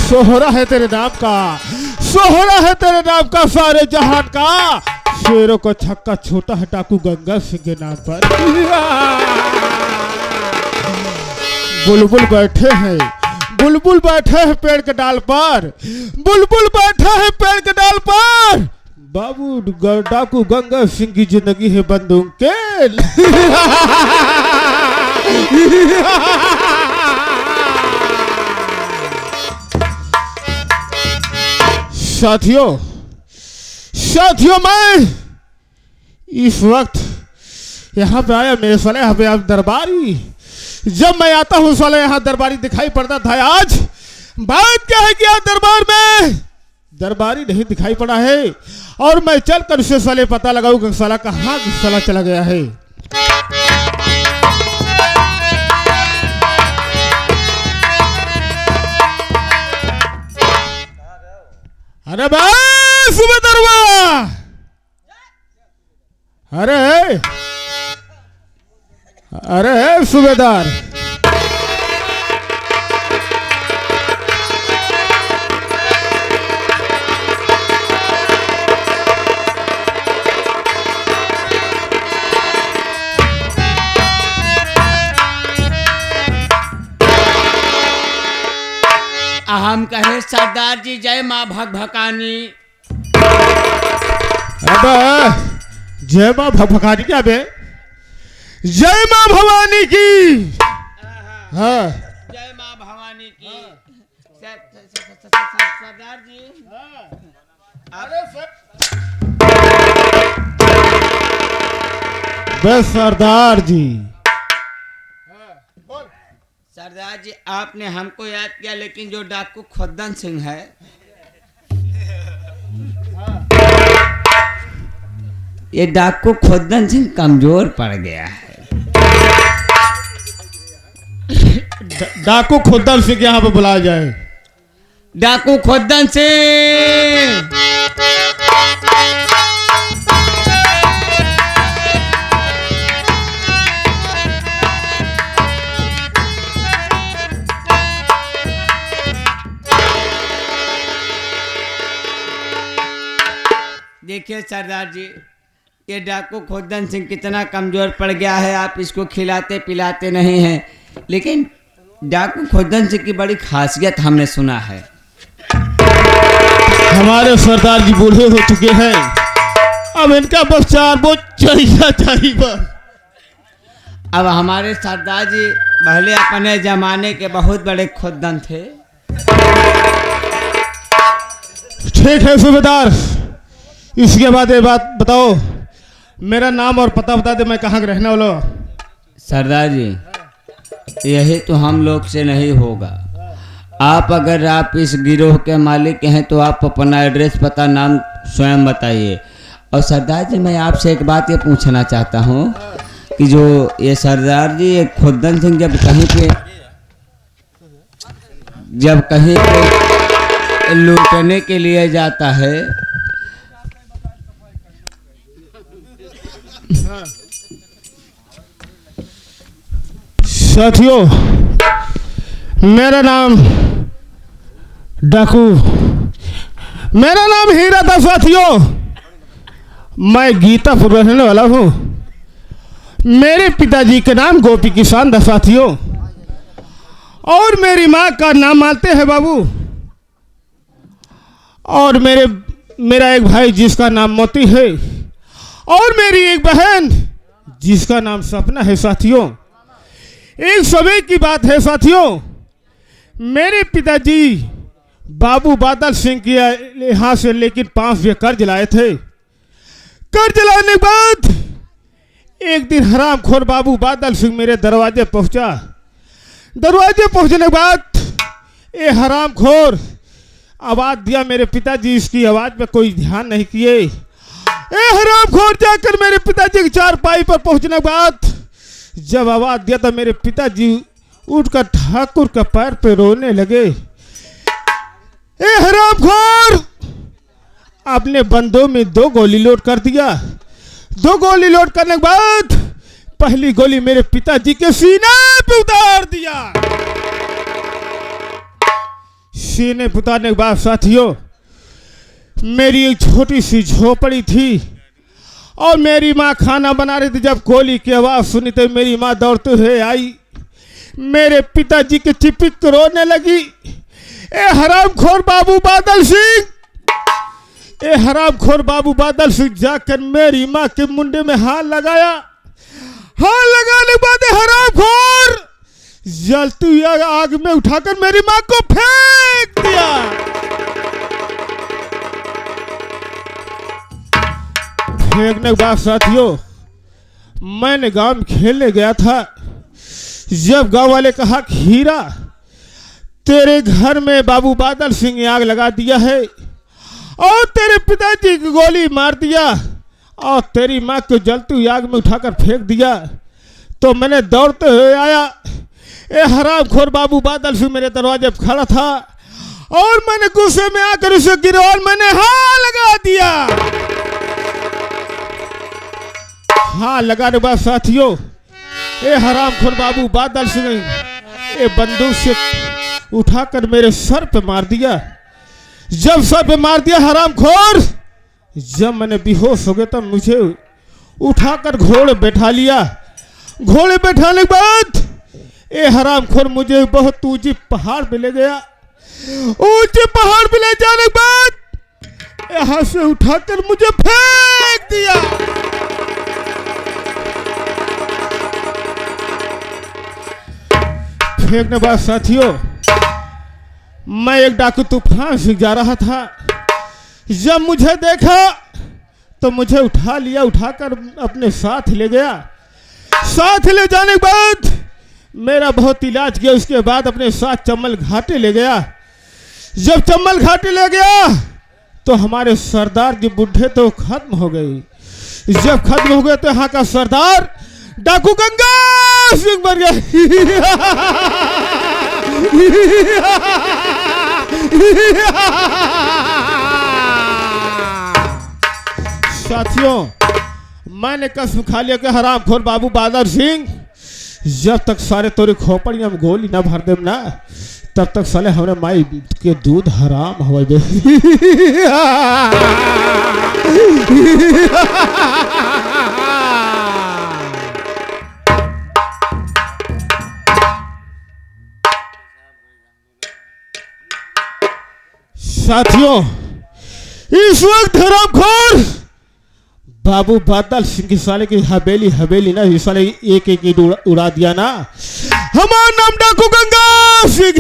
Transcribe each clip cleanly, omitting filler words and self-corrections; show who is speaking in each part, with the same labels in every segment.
Speaker 1: सोहरा है तेरे नाम का, सोहरा है तेरे नाम का सारे जहान का। शेरों को छक्का छोटा है डाकू गंगा सिंह के नाम पर। बुलबुल बैठे हैं, बुलबुल बैठे हैं पेड़ के डाल पर, बुलबुल बैठे हैं पेड़ के डाल पर। बाबू डाकू गंगा सिंह की जिंदगी है बंदूक के। साथियों, साथियों, मैं इस वक्त यहाँ पे आया, मेरे साले यहाँ पे आप दरबारी। जब मैं आता हूँ साले यहाँ दरबारी दिखाई पड़ता था। आज बात क्या है कि आज दरबार में दरबारी नहीं दिखाई पड़ा है, और मैं चल कर उसे साले पता लगाऊंगा साला कहाँ साला चला गया है। अरे भाई सुबेदार, अरे अरे सुबेदार,
Speaker 2: हम कहे सरदार जी जय माँ भगभकानी।
Speaker 1: अबे जय माँ भगभकानी क्या बे? जय माँ भवानी की। हाँ
Speaker 2: जय माँ भवानी की। सरदार जी,
Speaker 1: अरे बस सरदार जी,
Speaker 2: सरदार जी आपने हमको याद किया, लेकिन जो डाकू खोदन सिंह है ये डाकू खोदन सिंह कमजोर पड़ गया है।
Speaker 1: डाकू खोदन सिंह यहाँ पे बुलाया जाए।
Speaker 2: डाकू खोदन सिंह, देखिए सरदार जी, ये डाकू खोदन सिंह कितना कमजोर पड़ गया है। आप इसको खिलाते पिलाते नहीं हैं, लेकिन डाकू खोदन सिंह की बड़ी खासियत हमने सुना है।
Speaker 1: हमारे सरदार जी बूढ़े हो चुके हैं, अब इनका बस 4 बोझ चाहिए बस।
Speaker 2: अब हमारे सरदार जी पहले अपने जमाने के बहुत बड़े खोदन थे।
Speaker 1: ठीक है सूबेदार, इसके बाद ये बात बताओ, मेरा नाम और पता बता दे, मैं कहाँ रहने वाला हूँ।
Speaker 2: सरदार जी यही तो हम लोग से नहीं होगा। आप अगर आप इस गिरोह के मालिक हैं तो आप अपना एड्रेस पता नाम स्वयं बताइए। और सरदार जी मैं आपसे एक बात ये पूछना चाहता हूँ कि जो ये सरदार जी ये खोदन सिंह जब कहीं पे लूटने के लिए जाता है
Speaker 1: साथियों, मेरा नाम डाकू, मेरा नाम हीरा था साथियों। मैं गीतापुर रहने वाला हूँ। मेरे पिताजी के नाम गोपी किसान था साथियों, और मेरी माँ का नाम मानते हैं बाबू, और मेरा एक भाई जिसका नाम मोती है, और मेरी एक बहन जिसका नाम सपना है साथियों। एक समय की बात है साथियों, मेरे पिताजी बाबू बादल सिंह के यहाँ से लेकिन 5 रुपये कर्ज लाए थे। कर्ज लाने के बाद एक दिन हरामखोर बाबू बादल सिंह मेरे दरवाजे पहुंचा। दरवाजे पहुंचने के बाद ये हरामखोर आवाज दिया मेरे पिताजी, इसकी आवाज पे कोई ध्यान नहीं किए। ए हरामखोर जाकर मेरे पिताजी की चारपाई पर पहुंचने के बाद जब आवाज दिया तो मेरे पिताजी उठकर ठाकुर का पैर पे रोने लगे। ए हरामखोर, आपने बंदों में 2 गोली लोड कर दिया, 2 गोली लोड करने के बाद पहली गोली मेरे पिताजी के सीने पे उतार दिया। सीने पे उतारने के बाद साथियों, मेरी एक छोटी सी झोपड़ी थी और मेरी माँ खाना बना रही थी। जब गोली की आवाज़ सुनी तो मेरी माँ दौड़ते हुए आई, मेरे पिताजी के चिपक रोने लगी। ए हरामखोर बाबू बादल सिंह, ए हरामखोर बाबू बादल सिंह जाकर मेरी माँ के मुंडे में हाथ लगाया। हाथ लगाने के बाद हरामखोर जलती हुई आग में उठाकर मेरी माँ को फेंक दिया। फेंकने के बाद साथियों, मैंने गांव में खेलने गया था। जब गांव वाले कहा कि हीरा, तेरे घर में बाबू बादल सिंह ने आग लगा दिया है और तेरे पिताजी की गोली मार दिया और तेरी माँ को जलती हुई आग में उठाकर फेंक दिया, तो मैंने दौड़ते हुए आया। ए हरामखोर बाबू बादल सिंह मेरे दरवाजे पर खड़ा था और मैंने गुस्से में आकर उसे गिरा और मैंने हाथ लगा दिया। हाथ लगाने के बाद साथियों, ए हरामखोर बाबू बादल सिंह ने बंदूक से उठाकर मेरे सर पे मार दिया। जब सर पे मार दिया हरामखोर, जब मैंने बेहोश हो गया तब मुझे उठाकर घोड़े बैठा लिया। घोड़े बैठाने के बाद ए हरामखोर मुझे बहुत ऊंचे पहाड़ पे ले गया। ऊंचे पहाड़ पे ले जाने के बाद यहाँ से उठाकर मुझे फेंक दिया। फेंकने के बाद साथियों, मैं एक डाकू तूफान से जा रहा था। जब मुझे देखा तो मुझे उठा लिया, उठाकर अपने साथ ले गया। साथ ले जाने के बाद मेरा बहुत इलाज किया। उसके बाद अपने साथ चम्बल घाटी ले गया। जब चम्बल घाटी ले गया तो हमारे सरदार जी बुढ़े तो खत्म हो गई। जब खत्म हो गए तो यहाँ का सरदार डाकू गंगा सिंह बन गया। साथियों, मैंने कसम खा लिया कि हरामखोर बाबू बादल सिंह, जब तक सारे तोरी खोपड़ियां में गोली ना भर दे ना, तब तक साले हमने माई के दूध हराम हो गए। साथियों, इस वक्त हरामखोर बाबू बादल सिंह की साले की हवेली ना, इस साले एक एक उड़ा दिया ना। हमारा नाम डाकू गंगा सिंह।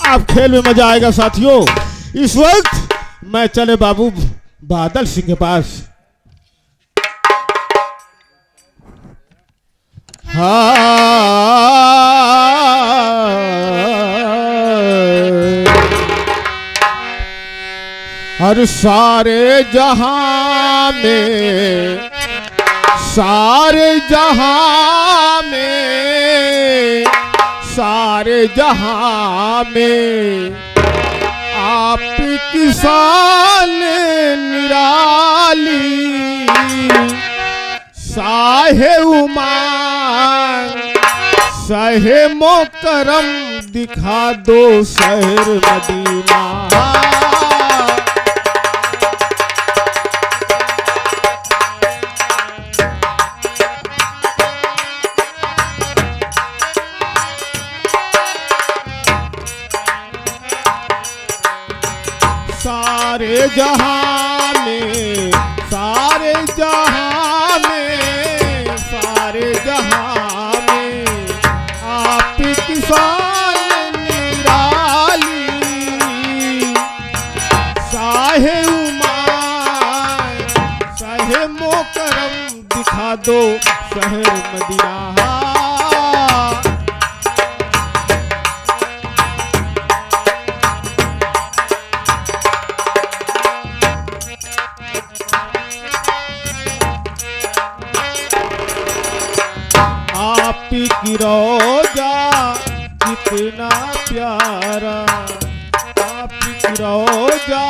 Speaker 1: अब खेल में मजा आएगा साथियों। इस वक्त मैं चले बाबू बादल सिंह के पास। हर सारे जहां में, सारे जहां में, सारे जहां में आप की शान निराली, साहे उमान साहे मोकरम दिखा दो शहर मदीना। सारे जहां में, सारे जहां में, सारे जहां में आप की शान निराली, साहे उमान साहे मोकरम दिखा दो शहर मदीना। की रोजा कितना प्यारा, रोजा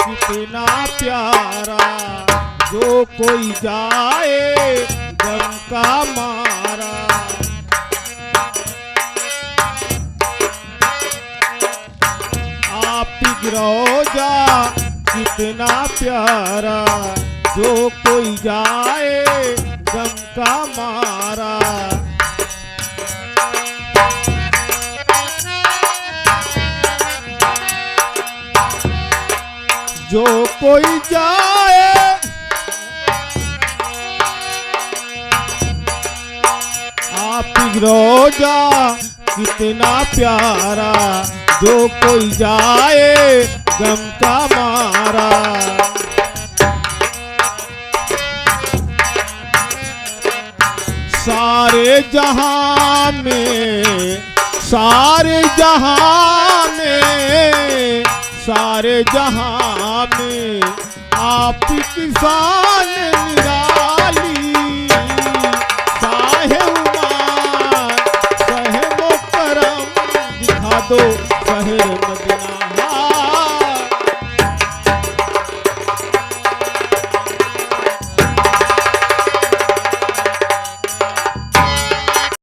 Speaker 1: कितना प्यारा, जो कोई जाए गम का मारा। आप रोजा कितना प्यारा, जो कोई जाए गम का मारा। जो कोई जाए आप रोजा कितना प्यारा, जो कोई जाए गम का मारा। सारे जहां में, सारे जहां में, सारे जहां में आप किसान निराली। साहे उमान सहे मुकरम, दिखा दो शहर मदीना।